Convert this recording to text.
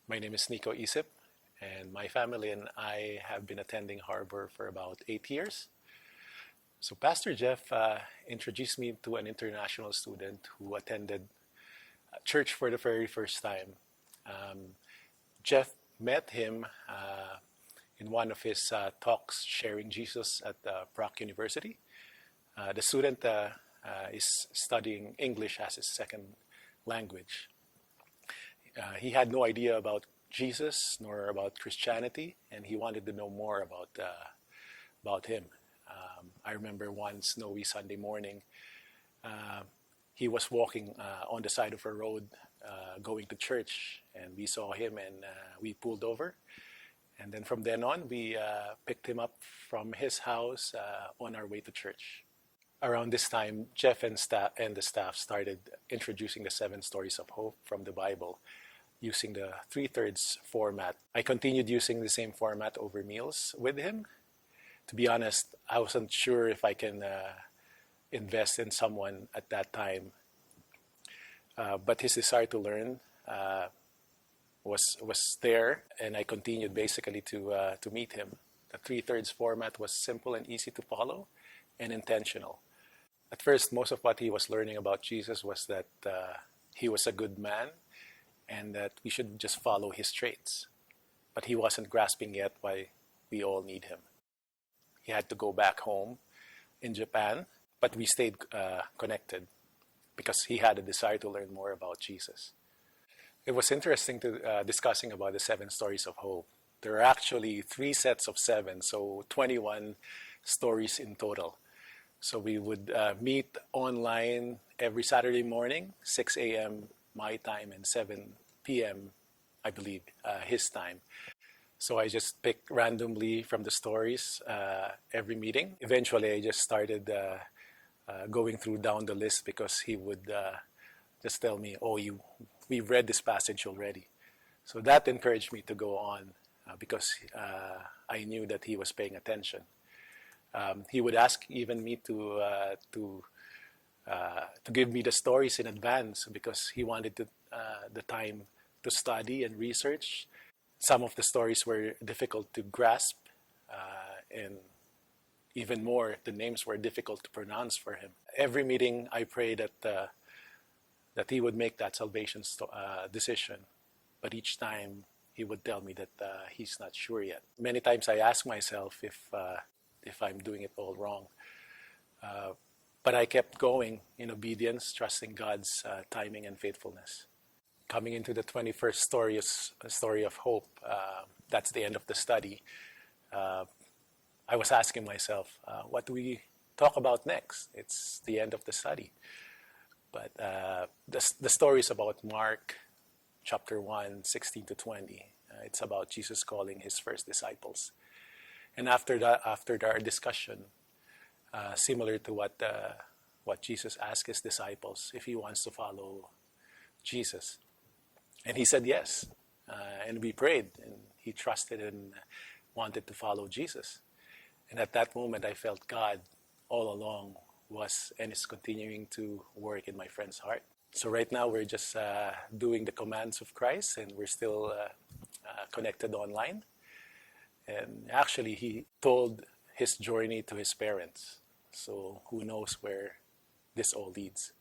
My name is Nico, and my family and I have been attending Harbor for about 8 years. So Pastor Jeff introduced me to an international student who attended church for the very first time. Um, Jeff met him in one of his talks sharing Jesus at Brock University. The student is studying English as his second language. He had no idea about Jesus nor about Christianity, and he wanted to know more about him. I remember one snowy Sunday morning, uh, he was walking on the side of a road going to church, and we saw him and we pulled over. And then from then on, we picked him up from his house on our way to church. Around this time, Jeff and the staff started introducing the 7 stories of hope from the Bible using the 3/3 format. I continued using the same format over meals with him. To be honest, I wasn't sure if I can invest in someone at that time, but his desire to learn was there, and I continued basically to meet him. The 3/3 format was simple and easy to follow, and intentional. At first, most of what he was learning about Jesus was that he was a good man and that we should just follow his traits. But he wasn't grasping yet why we all need him. He had to go back home in Japan, but we stayed connected because he had a desire to learn more about Jesus. It was interesting to discussing about the 7 stories of hope. There are actually 3 sets of 7, so 21 stories in total. So we would meet online every Saturday morning, 6 a.m. my time and 7 p.m. I believe his time. So I just picked randomly from the stories every meeting. Eventually, I just started going through down the list because he would just tell me, "Oh, we've read this passage already." So that encouraged me to go on because I knew that he was paying attention. He would ask even me to give me the stories in advance because he wanted the time to study and research. Some of the stories were difficult to grasp, and even more, the names were difficult to pronounce for him. Every meeting, I prayed that he would make that salvation decision, but each time he would tell me that he's not sure yet. Many times I ask myself if I'm doing it all wrong. But I kept going in obedience, trusting God's timing and faithfulness. Coming into the 21st story, a story of hope, that's the end of the study. I was asking myself, what do we talk about next? It's the end of the study. But the story is about Mark chapter 1, 16 to 20. It's about Jesus calling his first disciples. And after our discussion, similar to what Jesus asked his disciples if he wants to follow Jesus. And he said yes. And we prayed, and he trusted and wanted to follow Jesus. And at that moment, I felt God all along was and is continuing to work in my friend's heart. So right now, we're just doing the commands of Christ, and we're still connected online. And actually, he told his journey to his parents. So who knows where this all leads.